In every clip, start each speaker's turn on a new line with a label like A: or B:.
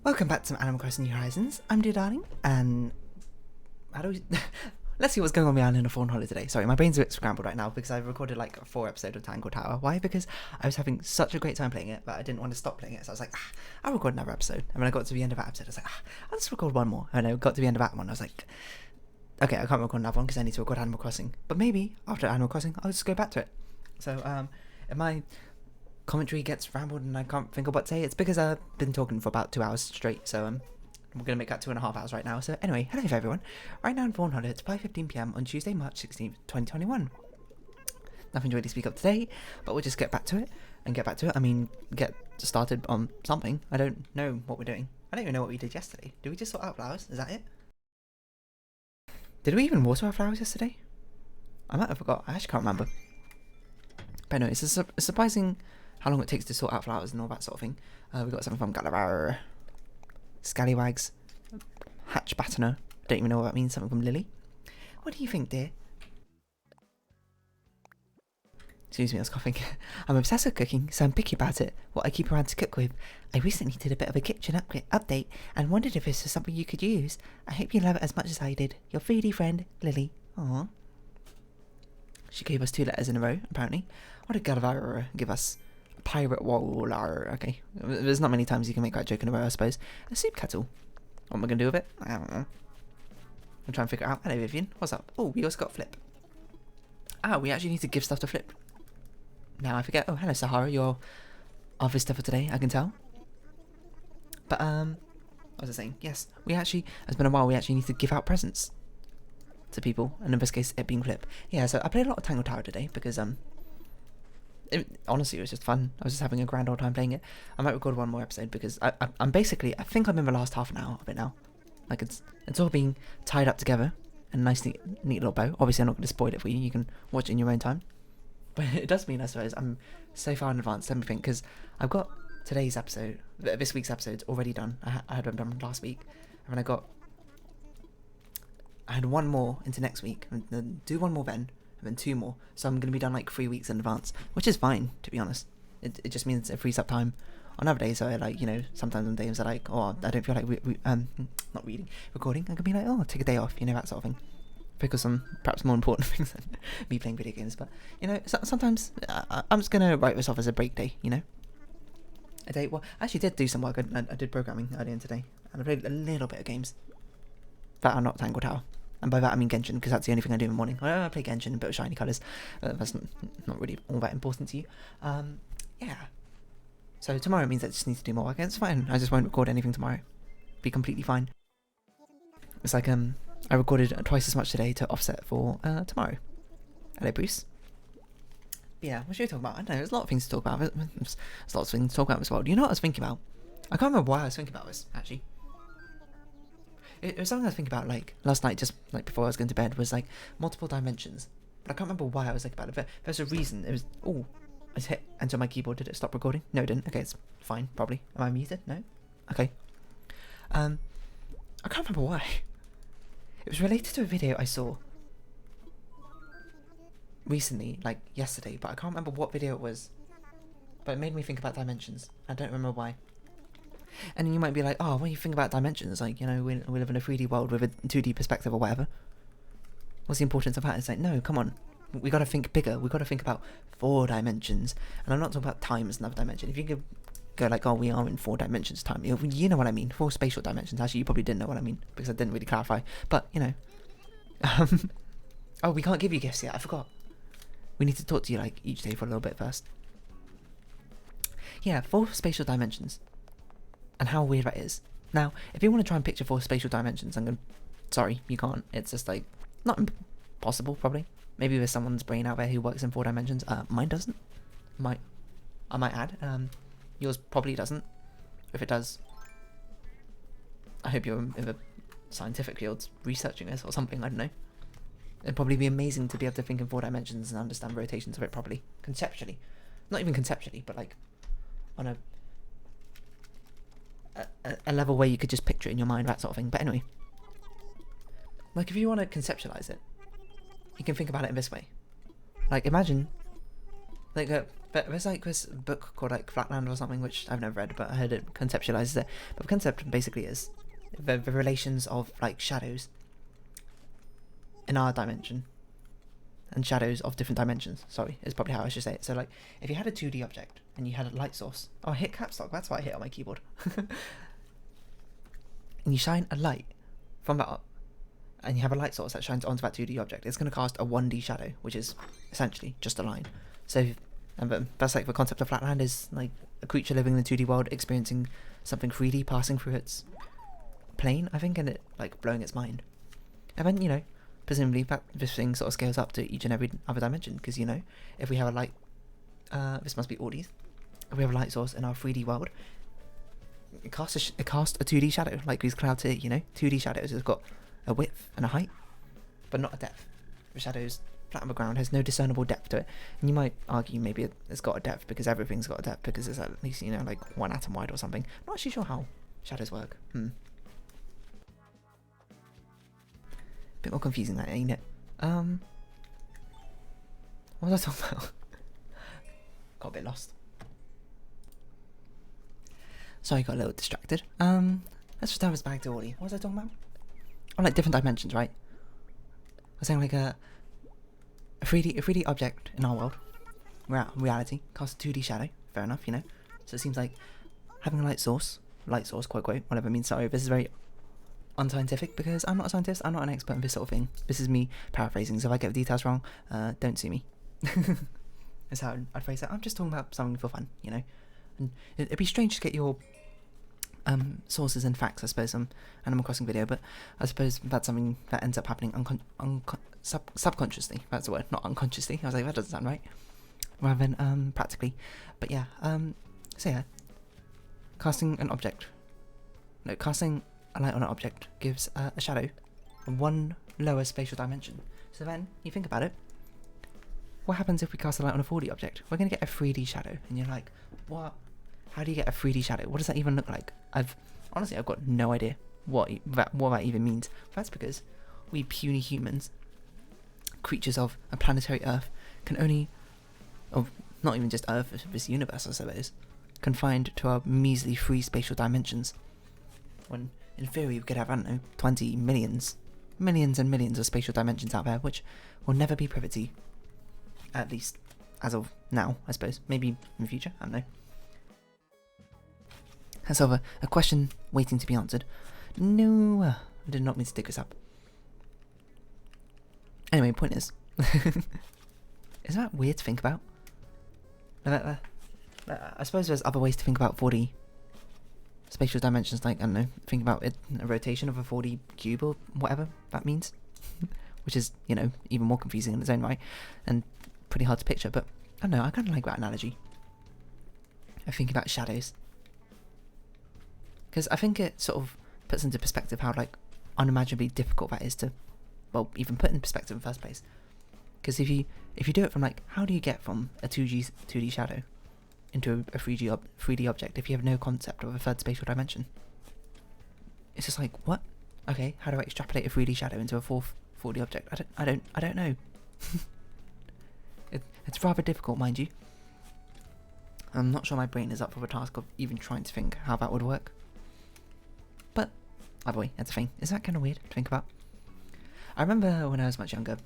A: Welcome back to Animal Crossing New Horizons. I'm Dear Darling, and how do we... let's see what's going on with the island of Fawnhollow today. Sorry, my brain's a bit scrambled right now because I've recorded like 4 episodes of Tangle Tower. Why? Because I was having such a great time playing it, but I didn't want to stop playing it, so I was like, I'll record another episode. And when I got to the end of that episode, I was like, I'll just record one more. And I got to the end of that one, I was like, okay, I can't record another one because I need to record Animal Crossing. But maybe after Animal Crossing, I'll just go back to it. So, if my commentary gets rambled and I can't think of what to say, it's because I've been talking for about 2 hours straight, so we're going to make that 2.5 hours right now. So anyway, hello everyone. Right now in Fawnhallow, it's 5:15 PM on Tuesday, March 16th, 2021. Nothing to really speak of today, but we'll just get back to it. I mean, get started on something. I don't know what we're doing. I don't even know what we did yesterday. Did we just sort out flowers? Is that it? Did we even water our flowers yesterday? I might have forgot. I actually can't remember. But anyway, it's surprising how long it takes to sort out flowers and all that sort of thing. We got something from Galavar, Scallywags, Hatch Battener. Don't even know what that means. Something from Lily. What do you think, dear? Excuse me, I was coughing. I'm obsessed with cooking, so I'm picky about it. What I keep around to cook with. I recently did a bit of a kitchen update and wondered if this was something you could use. I hope you love it as much as I did. Your foodie friend, Lily. Aww. She gave us 2 letters in a row, apparently. What did Galavar give us? Pirate Waller. Okay. There's not many times you can make that joke in a row, I suppose. A soup kettle. What am I going to do with it? I don't know. I'm trying to figure it out. Hello, Vivian. What's up? Oh, we also got Flip. We actually need to give stuff to Flip. Now I forget. Oh, hello, Sahara. You're our visitor for today, I can tell. But, what was I saying? Yes, we actually, it's been a while, we actually need to give out presents to people. And in this case, it being Flip. Yeah, so I played a lot of Tangle Tower today because, honestly, it was just fun. I was just having a grand old time playing it. I might record one more episode because I'm basically, I think I'm in the last half an hour of it now. Like, it's all being tied up together in a nice, neat little bow. Obviously, I'm not going to spoil it for you. You can watch it in your own time. But it does mean, I suppose, I'm so far in advance of everything because I've got today's episode, this week's episode's already done. I had them done last week. And then I had one more into next week, and then do one more then, and then 2 more. So I'm going to be done like 3 weeks in advance, which is fine, to be honest. It just means it frees up time on other days. So I like, you know, sometimes on days I like, oh, I don't feel like recording. I can be like, oh, take a day off, you know, that sort of thing. Focus on perhaps more important things than me playing video games. But, you know, sometimes I'm just going to write this off as a break day, you know. A day, well, I actually did do some work. I did programming earlier in today, and I played a little bit of games that are not Tangle Tower. And by that I mean Genshin, because that's the only thing I do in the morning. I play Genshin in a bit of shiny colours. That's not really all that important to you. Yeah. So tomorrow means I just need to do more work. It's fine. I just won't record anything tomorrow. Be completely fine. It's like I recorded twice as much today to offset for tomorrow. Hello, Bruce. But yeah, what should we talk about? I don't know. There's a lot of things to talk about. There's lots of things to talk about as well. Do you know what I was thinking about? I can't remember why I was thinking about this, actually. It was something I was thinking about, like, last night, just, like, before I was going to bed, was, like, multiple dimensions. But I can't remember why I was thinking about it. But there's a reason. It was, I just hit enter my keyboard. Did it stop recording? No, it didn't. Okay, it's fine, probably. Am I muted? No? Okay. I can't remember why. It was related to a video I saw recently, like, yesterday, but I can't remember what video it was. But it made me think about dimensions. I don't remember why. And you might be like, oh, when you think about dimensions, like, you know, we live in a 3D world with a 2D perspective or whatever. What's the importance of that? It's like, no, come on. We got to think bigger. We got to think about 4 dimensions. And I'm not talking about time as another dimension. If you could go like, oh, we are in 4 dimensions time. You know what I mean. 4 spatial dimensions. Actually, you probably didn't know what I mean because I didn't really clarify. But, you know. Oh, we can't give you gifts yet. I forgot. We need to talk to you, like, each day for a little bit first. Yeah, 4 spatial dimensions. And how weird that is. Now, if you want to try and picture 4 spatial dimensions, sorry, you can't. It's just, like, not impossible, probably. Maybe there's someone's brain out there who works in 4 dimensions. Mine doesn't. I might add. Yours probably doesn't. If it does, I hope you're in the scientific fields researching this or something, I don't know. It'd probably be amazing to be able to think in 4 dimensions and understand rotations of it properly. Conceptually. Not even conceptually, but, like, on a level where you could just picture it in your mind, that sort of thing. But anyway, like, if you want to conceptualize it, you can think about it in this way. Like, imagine Like, but there's like this book called like Flatland or something, which I've never read, but I heard it conceptualizes it. But the concept basically is the relations of like shadows in our dimension and shadows of different dimensions. Sorry, is probably how I should say it. So like, if you had a 2D object and you had a light source. Oh, I hit caps lock. That's what I hit on my keyboard. And you shine a light from that up, and you have a light source that shines onto that 2D object. It's going to cast a 1D shadow, which is essentially just a line. So that's like the concept of Flatland, is like a creature living in the 2D world experiencing something 3D passing through its plane, I think, and it like blowing its mind. And then, you know, presumably this thing sort of scales up to each and every other dimension, because, you know, if we have a light, this must be all these. If we have a light source in our 3D world, it casts a 2D shadow, like these clouds here, you know, 2D shadows. It's got a width and a height, but not a depth. The shadows flat on the ground has no discernible depth to it. And you might argue maybe it's got a depth because everything's got a depth, because it's at least, you know, like 1 atom wide or something. Not actually sure how shadows work. Bit more confusing, that, ain't it? What was I talking about? Got a bit lost. Sorry, got a little distracted. Let's just have this back to Ollie. What was I talking about? Oh, like different dimensions, right? I was saying like a 3D object in our world, reality, casts a 2D shadow. Fair enough, you know. So it seems like having a light source, quote, whatever it means. Sorry, this is very unscientific, because I'm not a scientist, I'm not an expert in this sort of thing. This is me paraphrasing, so if I get the details wrong, don't sue me. That's how I'd phrase it. I'm just talking about something for fun, you know. And it'd be strange to get your sources and facts, I suppose, Animal Crossing video, but I suppose that's something that ends up happening subconsciously. That's the word, not unconsciously. I was like, that doesn't sound right. Rather than practically. But yeah, so yeah, casting a light on an object gives a shadow one lower spatial dimension. So then you think about it, what happens if we cast a light on a 4D object? We're going to get a 3D shadow, and you're like, what? How do you get a 3D shadow? What does that even look like? I've got no idea what that even means. That's because we puny humans, creatures of a planetary Earth, can only, not even just Earth, this universe, I suppose, confined to our measly 3 spatial dimensions. When in theory we could have, I don't know, 20 millions and millions of spatial dimensions out there, which will never be privy, at least as of now, I suppose. Maybe in the future, I don't know. That's a question waiting to be answered. No, I did not mean to dig this up. Anyway, point is, isn't that weird to think about? I suppose there's other ways to think about 4D spatial dimensions, like, I don't know, think about it, a rotation of a 4D cube or whatever that means, which is, you know, even more confusing in its own right, and pretty hard to picture, but I don't know, I kind of like that analogy. I think about shadows, because I think it sort of puts into perspective how, like, unimaginably difficult that is to, well, even put in perspective in the first place. Because if you do it from, like, how do you get from a 2D shadow into a 3D object if you have no concept of a third spatial dimension? It's just like, what? Okay, how do I extrapolate a 3D shadow into a fourth 4D object? I don't know. It's rather difficult, mind you. I'm not sure my brain is up for the task of even trying to think how that would work. But either way, that's a thing. Is that kind of weird to think about? I remember when I was much younger,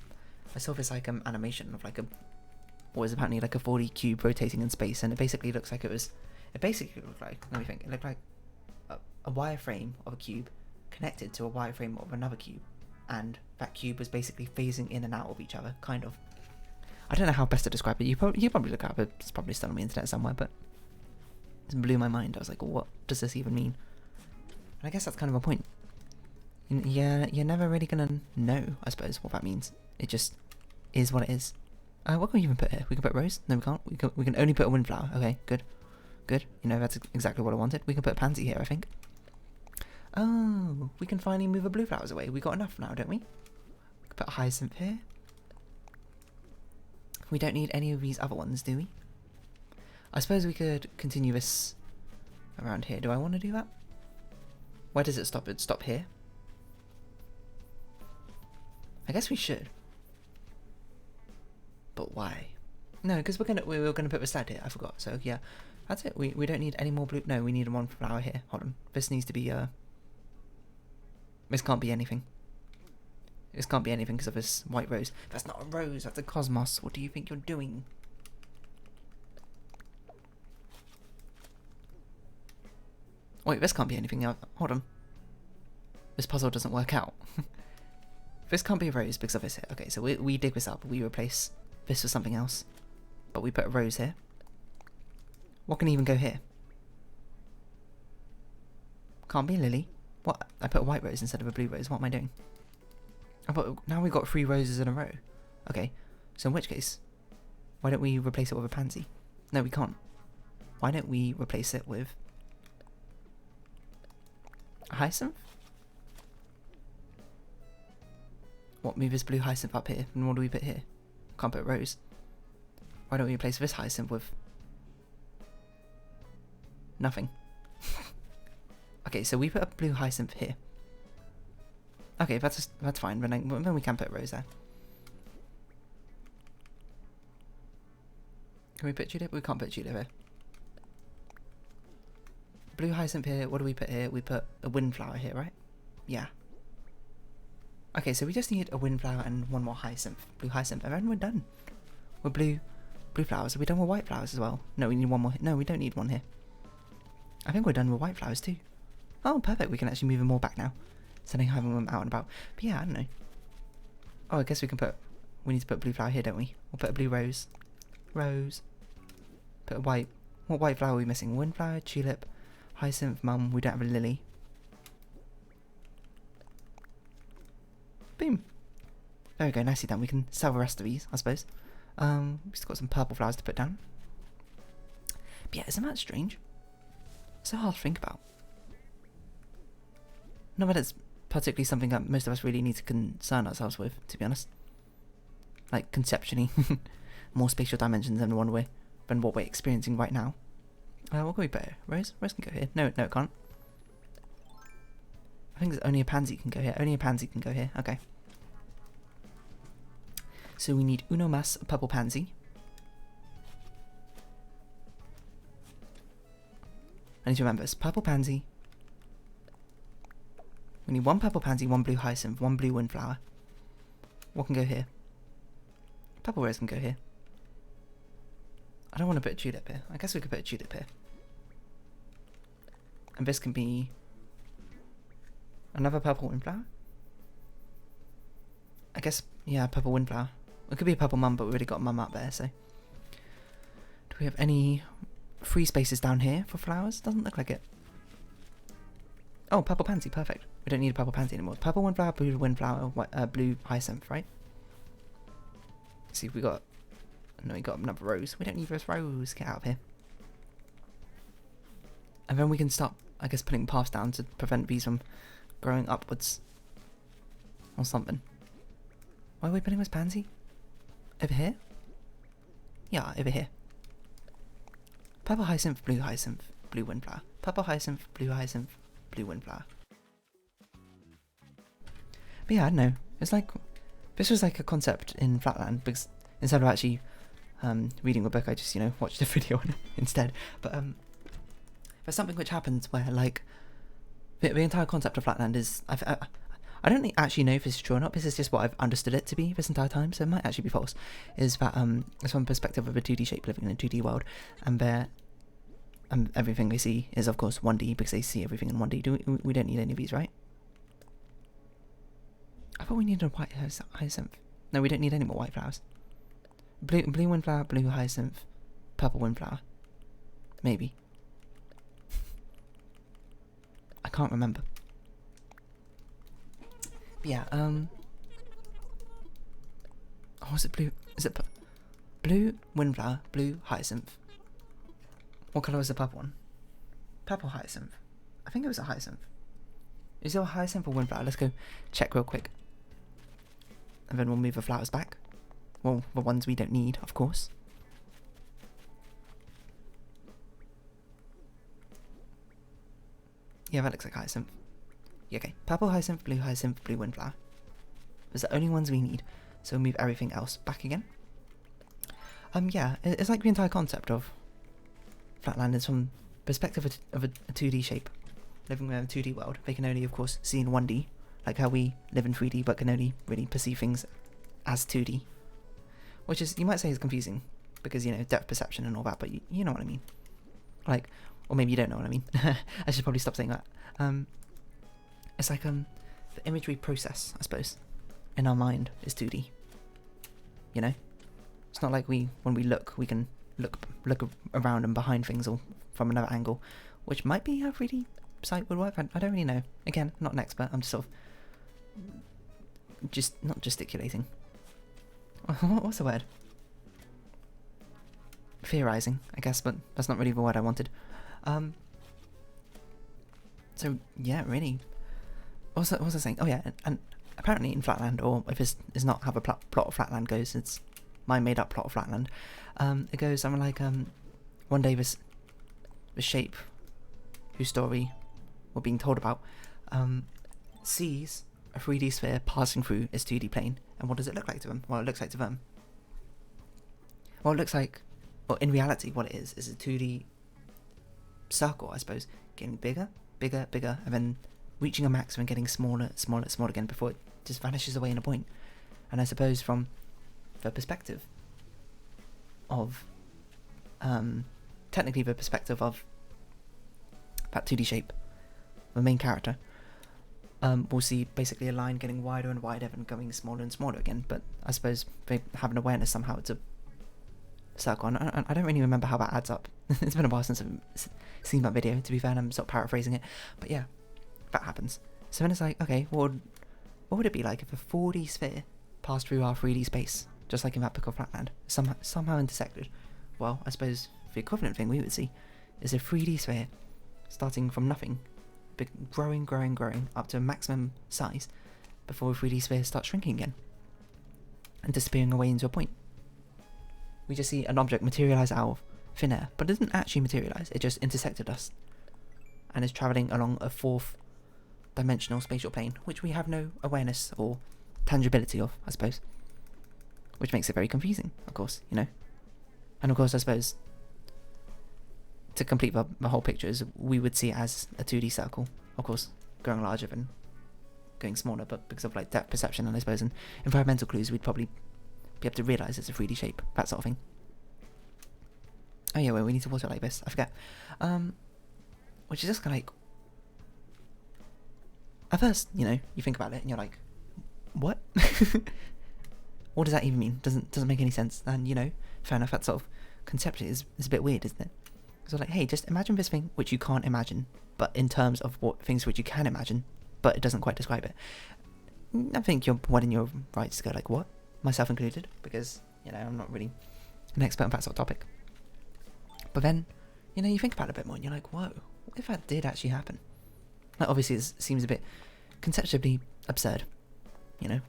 A: I saw this like animation of like what was apparently like a 4D cube rotating in space, and it basically looked like, let me think, it looked like a wireframe of a cube connected to a wireframe of another cube, and that cube was basically phasing in and out of each other, kind of. I don't know how best to describe it. You probably look it up. It's probably still on the internet somewhere, but it blew my mind. I was like, what does this even mean? And I guess that's kind of a point. Yeah, you're never really gonna know, I suppose, what that means. It just is what it is. What can we even put here? We can put rose? No, we can't. We can only put a windflower. Okay, good. You know, that's exactly what I wanted. We can put a pansy here, I think. Oh, we can finally move the blue flowers away. We got enough now, don't we? We can put a hyacinth here. We don't need any of these other ones, do we? I suppose we could continue this around here. Do I want to do that? Where does it stop? It stop here? I guess we should. But why? No, because we were gonna put the sled here. I forgot. So yeah, that's it. We don't need any more blue. No, we need one flower here. Hold on. This needs to be This can't be anything. This can't be anything because of this white rose. That's not a rose. That's a cosmos. What do you think you're doing? Wait, this can't be anything else. Hold on. This puzzle doesn't work out. This can't be a rose because of this here. Okay, so we dig this up. We replace this with something else. But we put a rose here. What can even go here? Can't be a lily. What? I put a white rose instead of a blue rose. What am I doing? Now we've got 3 roses in a row. Okay, so in which case, why don't we replace it with a pansy? No, we can't. Why don't we replace it with a hyacinth? What, move this blue hyacinth up here? And what do we put here? Can't put rose. Why don't we replace this hyacinth with nothing? Okay, so we put a blue hyacinth here. Okay, that's fine. Then we can put a rose there. Can we put tulip? We can't put tulip here. Blue hyacinth here. What do we put here? We put a windflower here, right? Yeah. Okay, so we just need a windflower and one more hyacinth. Blue hyacinth, and then we're done. We're blue flowers. Are we done with white flowers as well? No, we need one more. No, we don't need one here. I think we're done with white flowers too. Oh, perfect. We can actually move them all back now. Instead of having them out and about. But yeah, I don't know. Oh, I guess we need to put a blue flower here, don't we? We'll put a blue rose. Rose. Put a white. What white flower are we missing? Windflower, tulip, hyacinth, mum. We don't have a lily. Boom. There we go, nicely done. We can sell the rest of these, I suppose. We've just got some purple flowers to put down. But yeah, isn't that strange? So hard to think about. Not that it's particularly something that most of us really need to concern ourselves with, to be honest. Like, conceptually. More spatial dimensions than what we're experiencing right now. What can we put here? Rose? Rose can go here. No, it can't. I think only a pansy can go here. Only a pansy can go here. Okay. So we need uno mas purple pansy. I need to remember this. Purple pansy. We need one purple pansy, one blue hyacinth, one blue windflower. What can go here? Purple rose can go here. I don't want to put a tulip here. I guess we could put a tulip here. And this can be another purple windflower. I guess, yeah, purple windflower. It could be a purple mum, but we already got mum up there, so. Do we have any free spaces down here for flowers? Doesn't look like it. Oh, purple pansy, perfect. We don't need a purple pansy anymore. Purple windflower, blue windflower, blue hyacinth, right? Let's see if we got. No, we got another rose. We don't need this rose. Get out of here. And then we can start, I guess, putting paths down to prevent bees from growing upwards. Or something. Why are we putting this pansy? Over here? Yeah, over here. Purple hyacinth, blue windflower. Purple hyacinth, blue windflower. But yeah, I don't know. It's like, this was like a concept in Flatland, because instead of actually reading the book, I just, watched a video on it instead. But there's something which happens where, like, the entire concept of Flatland is, I don't actually know if this is true or not. This is just what I've understood it to be this entire time, so it might actually be false. Is that it's from the perspective of a 2D shape living in a 2D world, and everything they see is of course 1D because they see everything in 1D. We don't need any of these, right? I thought we needed a white hyacinth. No, we don't need any more white flowers. Blue windflower, blue hyacinth, purple windflower. Maybe. I can't remember. But yeah, oh, is it blue? Is it blue windflower, blue hyacinth? What colour was the purple one? Purple hyacinth. I think it was a hyacinth. Is there a hyacinth or windflower? Let's go check real quick. And then we'll move the flowers back. Well, the ones we don't need, of course. Yeah, that looks like hyacinth. Yeah, okay. Purple hyacinth, blue windflower. Those are the only ones we need. So we'll move everything else back again. Yeah, it's like the entire concept of Flatland is from perspective of a 2D shape, living within a 2D world. They can only, of course, see in 1D, like how we live in 3D, but can only really perceive things as 2D. Which is, you might say, is confusing, because, you know, depth perception and all that, but you know what I mean. Like, or maybe you don't know what I mean. I should probably stop saying that. It's like, the imagery process, I suppose, in our mind is 2D. You know? It's not like when we look, we can look around and behind things or from another angle, which might be how 3D sight would work. I don't really know. Again, not an expert. I'm just sort of not gesticulating. What's the word? Theorizing, I guess, but that's not really the word I wanted. So yeah, really. What was I saying? Oh yeah, and apparently in Flatland, or if it's not how the plot of Flatland goes, it's my made-up plot of Flatland. It goes something like, one day the shape whose story we're being told about sees a 3D sphere passing through its 2D plane, and what does it look like to them? Well, it looks like to them. Well, it looks like, well, in reality, what it is a 2D circle, I suppose, getting bigger, and then reaching a maximum, getting smaller again before it just vanishes away in a point. And I suppose from the perspective of, technically the perspective of that 2D shape, the main character, we'll see basically a line getting wider and wider and going smaller and smaller again, but I suppose they have an awareness somehow it's a circle, and I don't really remember how that adds up. It's been a while since I've seen that video, to be fair, and I'm sort of paraphrasing it, but yeah, that happens. So then it's like, okay, what would it be like if a 4D sphere passed through our 3D space, just like in that book of Flatland, somehow intersected? Well, I suppose the equivalent thing we would see is a 3D sphere starting from nothing, growing up to a maximum size before a 3D sphere starts shrinking again and disappearing away into a point. We just see an object materialize out of thin air, but it doesn't actually materialize, it just intersected us and is travelling along a 4th dimensional spatial plane, which we have no awareness or tangibility of, I suppose, which makes it very confusing, of course, you know. And of course, I suppose, to complete the whole picture, is we would see it as a 2D circle, of course, growing larger and going smaller, but because of like depth perception and I suppose and environmental clues, we'd probably be able to realise it's a 3D shape, that sort of thing. Oh yeah, well, we need to water it like this, I forget. Which is just kind of like, at first, you know, you think about it and you're like, what? What does that even mean? Doesn't make any sense. And you know, fair enough, that sort of conceptually is a bit weird, isn't it? So like, hey, just imagine this thing which you can't imagine, but in terms of what things which you can imagine, but it doesn't quite describe it. I think you're well in your rights to go like, what? Myself included, because, you know, I'm not really an expert on that sort of topic. But then, you know, you think about it a bit more and you're like, whoa, what if that did actually happen? Like, obviously it seems a bit conceptually absurd, you know?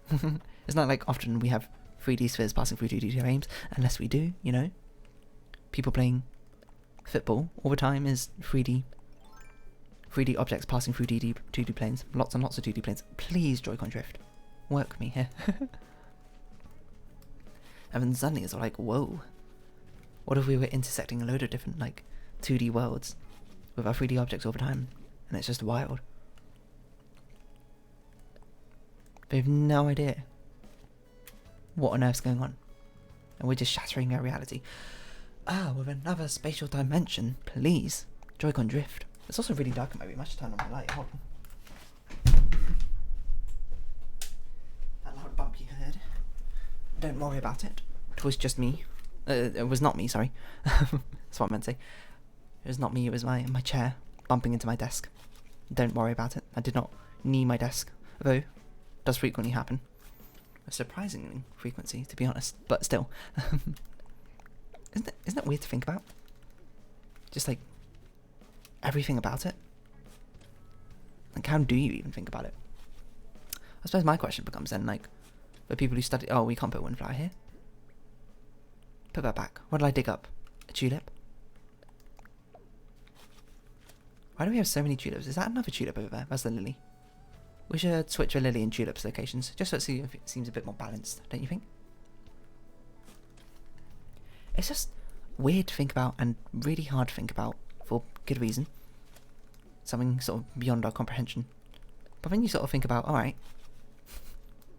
A: It's not like often we have 3D spheres passing through 2D frames, unless we do, you know? People playing football all the time is 3D objects passing through 2D planes, lots and lots of 2D planes. Please, Joy-Con drift, work me here. And then suddenly it's like, whoa, what if we were intersecting a load of different like 2D worlds with our 3D objects all the time, and it's just wild. They have no idea what on earth's going on, and we're just shattering our reality. With another spatial dimension, please, Joy-Con drift. It's also really dark in my room. I should turn on my light. Hold on. That loud bump you heard. Don't worry about it. It was just me. It was not me, sorry. That's what I meant to say. It was not me, it was my chair bumping into my desk. Don't worry about it. I did not knee my desk, though it does frequently happen. A surprising frequency, to be honest, but still. Isn't that weird to think about? Just like everything about it. Like, how do you even think about it? I suppose my question becomes then, like, the people who study, oh, we can't put windflower here. Put that back. What did I dig up? A tulip? Why do we have so many tulips? Is that another tulip over there? That's the lily. We should switch the lily and tulips locations, just so it seems a bit more balanced, don't you think? it's just weird to think about and really hard to think about for good reason. Something sort of beyond our comprehension. But then you sort of think about, alright,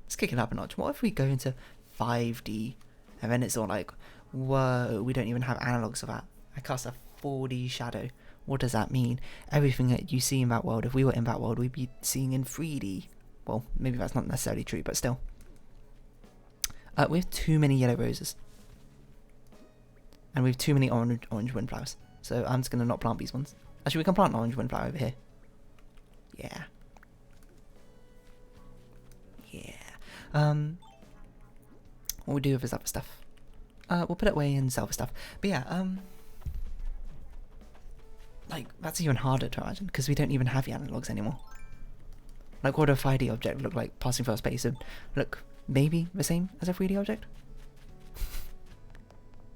A: let's kick it up a notch. What if we go into 5D and then it's all like, whoa, we don't even have analogs of that. I cast a 4D shadow. What does that mean? Everything that you see in that world, if we were in that world, we'd be seeing in 3D. Well, maybe that's not necessarily true, but still. We have too many yellow roses. And we have too many orange windflowers. So I'm just going to not plant these ones. Actually, we can plant an orange windflower over here. Yeah. Yeah. What we do with this other stuff? We'll put it away and sell the stuff. But yeah, like, that's even harder to imagine, because we don't even have the analogs anymore. Like, what would a 5D object look like passing through space? And look maybe the same as a 3D object?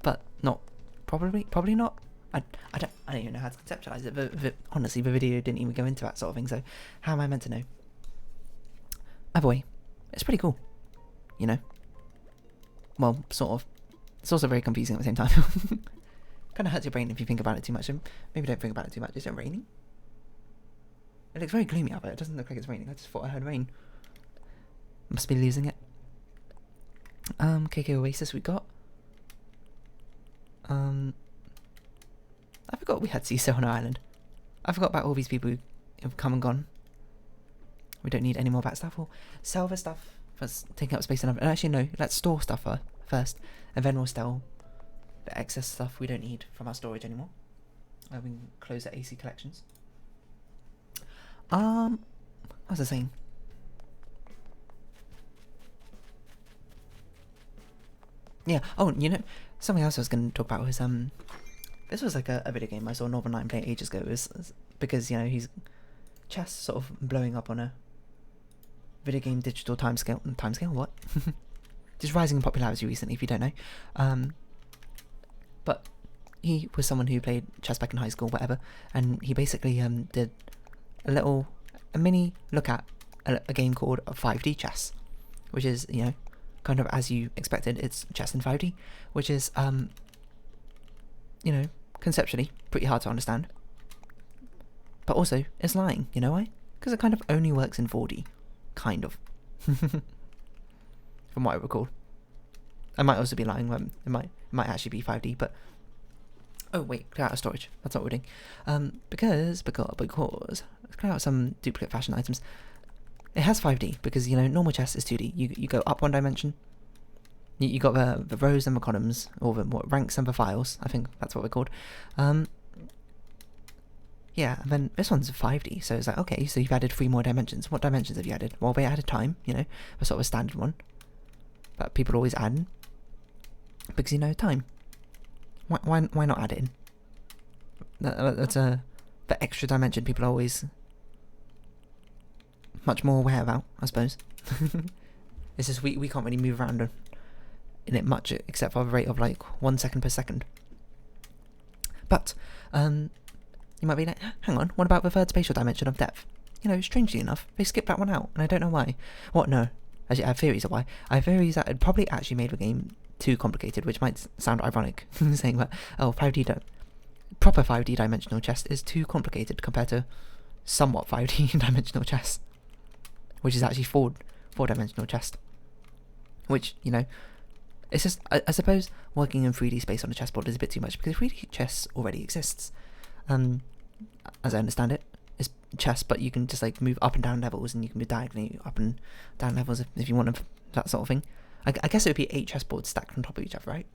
A: But not. Probably not. I don't even know how to conceptualize it. Honestly, the video didn't even go into that sort of thing, so how am I meant to know? Either way, it's pretty cool, you know? Well, sort of. It's also very confusing at the same time. Kind of hurts your brain if you think about it too much, and maybe don't think about it too much. Is it raining? It looks very gloomy out there. It doesn't look like it's raining. I just thought I heard rain. Must be losing it. KK Oasis we got. I forgot we had CISO on our island. I forgot about all these people who have come and gone. We don't need any more of that stuff. We'll sell the stuff that's taking up space enough. And actually, no, let's store stuff first, and then we'll sell the excess stuff we don't need from our storage anymore. We can close the AC collections. What was I saying? Yeah. Oh, you know, something else I was going to talk about was this was like a video game I saw Northern Lion play ages ago. It was because, you know, he's chess sort of blowing up on a video game digital timescale. Timescale? What? Just rising in popularity recently, if you don't know. But he was someone who played chess back in high school, whatever, and he basically did a mini look at a game called 5D chess, which is, you know, kind of as you expected, it's chess in 5D, which is, you know, conceptually pretty hard to understand. But also, it's lying, you know why? Because it kind of only works in 4D. Kind of. From what I recall. I might also be lying, it might actually be 5D, but... Oh wait, clear out of storage. That's what we're doing. Because let's clear out some duplicate fashion items. It has 5D, because, you know, normal chess is 2D. You go up one dimension. You got the rows and the columns, or the ranks and the files. I think that's what they're called. Yeah, and then this one's 5D, so it's like, okay, so you've added 3 more dimensions. What dimensions have you added? Well, they added time, you know, a sort of a standard one that people always add in, because, you know, time. Why not add it in? That's the extra dimension people are always much more aware about, I suppose. It's just we can't really move around in it much, except for a rate of like 1 second per second. But you might be like, hang on, what about the third spatial dimension of depth? You know, strangely enough, they skipped that one out, and I don't know why. What? No. Actually, I have theories of why. I have theories that it probably actually made the game too complicated, which might sound ironic, saying that, oh, proper 5D dimensional chess is too complicated compared to somewhat 5D dimensional chess, which is actually 4-dimensional chess. Which, you know, it's just, I suppose, working in 3D space on a chessboard is a bit too much, because 3D chess already exists. As I understand it, it's chess, but you can just like move up and down levels, and you can move diagonally up and down levels if you want that sort of thing. I guess it would be 8 chessboards stacked on top of each other, right?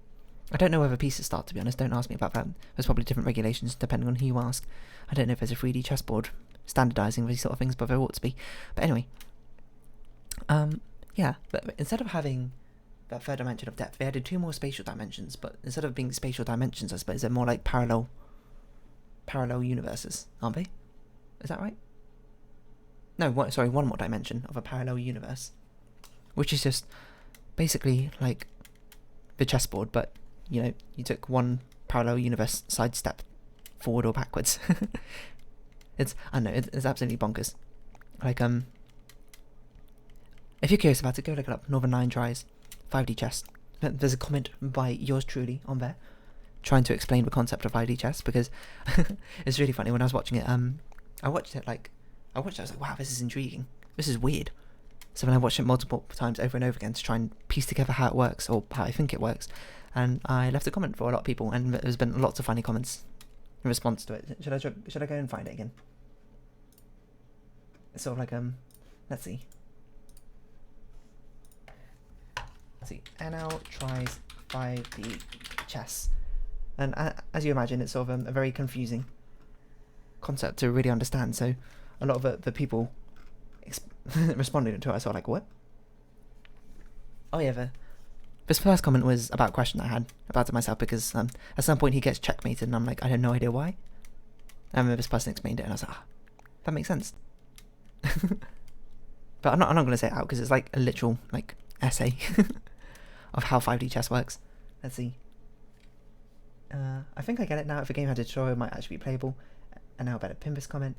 A: I don't know where the pieces start, to be honest. Don't ask me about that. There's probably different regulations depending on who you ask. I don't know if there's a 3D chessboard standardising these sort of things, but there ought to be. But anyway, yeah. But instead of having that third dimension of depth, they added 2 more spatial dimensions. But instead of being spatial dimensions, I suppose they're more like parallel universes, aren't they? Is that right? No, one more dimension of a parallel universe, which is just basically like the chessboard, but, you know, you took one parallel universe sidestep forward or backwards. I know, it's absolutely bonkers. Like, if you're curious about it, go look it up. Northern Lion tries 5D chess. There's a comment by yours truly on there. trying to explain the concept of 5D chess, because it's really funny. When I was watching it, I watched it, I was like, wow, this is intriguing. This is weird. So then I watched it multiple times over and over again to try and piece together how it works, or how I think it works. And I left a comment for a lot of people, and there's been lots of funny comments in response to it. Should I go and find it again? It's sort of like, let's see. Let's see, NL tries 5D chess. And as you imagine, it's sort of a very confusing concept to really understand. So a lot of the people responding to it, I sort of like, what? Oh yeah, this first comment was about a question I had about it myself, because at some point he gets checkmated, and I'm like, I have no idea why. And this person explained it, and I was like, that makes sense. But I'm not going to say it out, because it's like a literal like essay of how 5D chess works. Let's see. I think I get it now. If a game had a tutorial, it might actually be playable. And now I better pin this comment.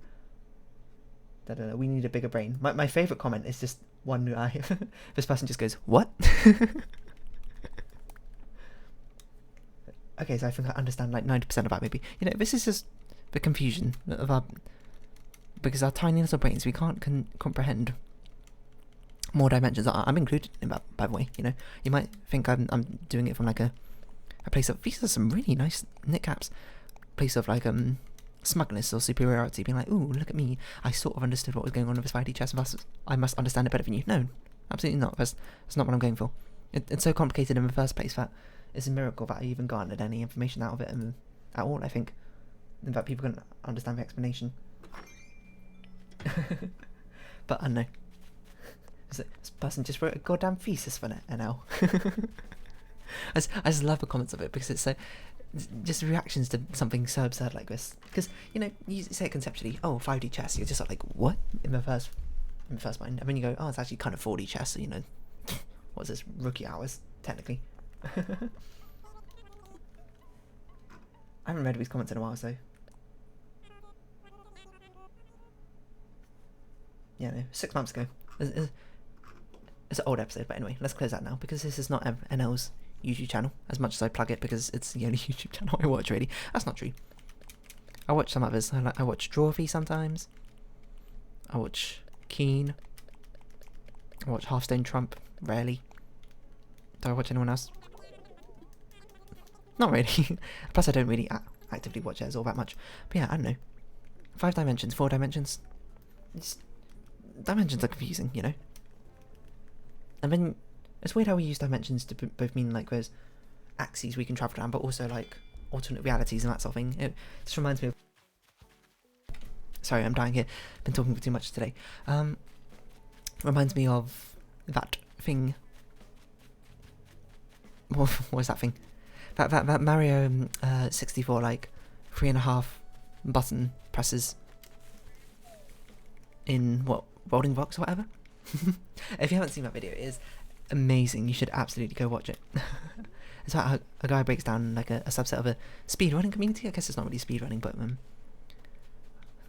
A: We need a bigger brain. My favourite comment is just one guy. This person just goes, what? Okay, so I think I understand like 90% of that maybe. You know, this is just the confusion of our... Because our tiny little brains, we can't comprehend more dimensions. I'm included in that, by the way. You know, you might think I'm doing it from like a place of... These are some really nice knickknaps. Place of like smugness or superiority, being like, ooh, look at me, I sort of understood what was going on with this 5D chess, and thus I must understand it better than you. No, absolutely not. That's not what I'm going for. It's so complicated in the first place that it's a miracle that I even garnered any information out of it at all, I think. And that people can understand the explanation. But I don't know. This person just wrote a goddamn thesis for it, NL. I just love the comments of it, because it's so... Just reactions to something so absurd like this. Because, you know, you say it conceptually, oh, 5D chess, you're just like, what? In the first mind. And then you go, oh, it's actually kind of 4D chess, so, you know, what's this, rookie hours, technically. I haven't read these comments in a while, so... Yeah, no, 6 months ago. It's an old episode, but anyway, let's close that now, because this is not NL's YouTube channel, as much as I plug it, because it's the only YouTube channel I watch, really. That's not true. I watch some others. I watch Drawfee sometimes. I watch Keen. I watch Hearthstone Trump, rarely. Do I watch anyone else? Not really. Plus, I don't really actively watch it all that much. But yeah, I don't know. 5 dimensions, 4 dimensions. Dimensions are confusing, you know. And then it's weird how we use dimensions to both mean like those axes we can travel around, but also like alternate realities and that sort of thing. It just reminds me of... Sorry, I'm dying here. Been talking for too much today. Reminds me of that thing. What was that thing? That Mario 64 like 3.5 button presses in what, Rolling Rocks or whatever. If you haven't seen that video, it is amazing. You should absolutely go watch it. It's about how a guy breaks down like a subset of a speedrunning community. I guess it's not really speedrunning, but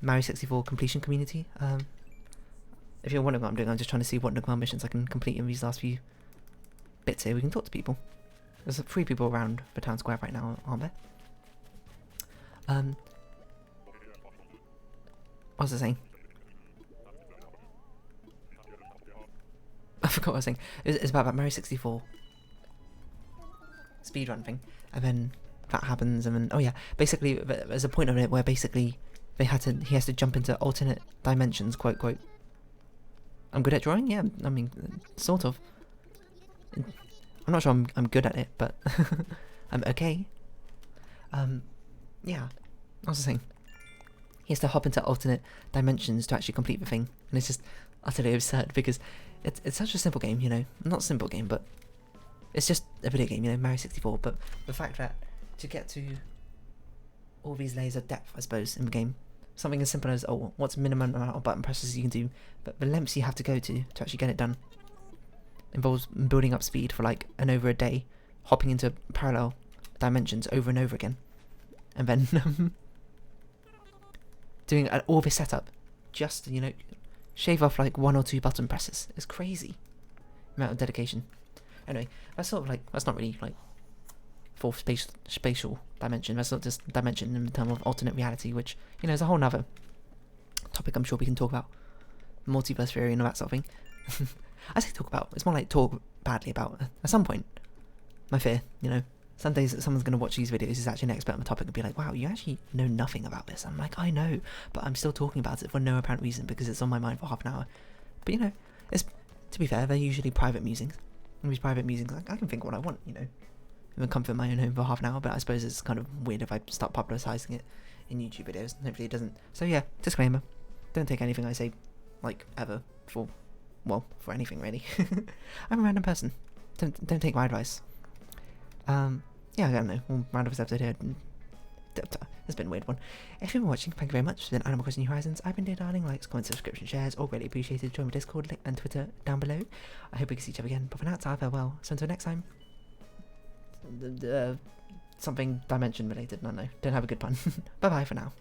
A: Mario 64 completion community. If you're wondering what I'm doing, I'm just trying to see what underground missions I can complete in these last few bits here. We can talk to people. There's 3 people around the town square right now, aren't there? What was I saying? I forgot what I was saying. It's about that Mario 64 speedrun thing, and then that happens, and then oh yeah, basically there's a point of it where basically he has to jump into alternate dimensions. Quote quote. I'm good at drawing. Yeah, I mean, sort of. I'm not sure I'm good at it, but I'm okay. Yeah, I was saying. He has to hop into alternate dimensions to actually complete the thing, and it's just utterly absurd because it's such a simple game, you know. Not a simple game, but it's just a video game, you know, Mario 64. But the fact that to get to all these layers of depth, I suppose, in the game, something as simple as, oh, what's the minimum amount of button presses you can do, but the lengths you have to go to actually get it done involves building up speed for like over a day, hopping into parallel dimensions over and over again, and then doing all this setup just to, you know, shave off like 1 or 2 button presses. It's crazy amount of dedication. Anyway, that's sort of like, that's not really like fourth spatial dimension. That's not just dimension in terms of alternate reality, which, you know, is a whole nother topic I'm sure we can talk about. Multiverse theory and all that sort of thing. I say talk about, it's more like talk badly about at some point. My fear, you know. Some days someone's going to watch these videos who's actually an expert on the topic and be like, wow, you actually know nothing about this. I'm like, I know, but I'm still talking about it for no apparent reason because it's on my mind for half an hour. But, you know, it's, to be fair, they're usually private musings. And these private musings, I can think what I want, you know. Even comfort my own home for half an hour, but I suppose it's kind of weird if I start publicising it in YouTube videos. Hopefully it doesn't. So yeah, disclaimer. Don't take anything I say, like, ever for, well, for anything really. I'm a random person. Don't take my advice. Yeah, I don't know. We'll round off this episode here. It's been a weird one. If you've been watching, thank you very much. It's been Animal Crossing New Horizons. I've been Dear Darling. Likes, comments, subscription, shares, all greatly appreciated. Join my Discord link and Twitter down below. I hope we can see each other again. But for now, it's farewell. So until next time. Something dimension related. No. Don't have a good pun. Bye bye for now.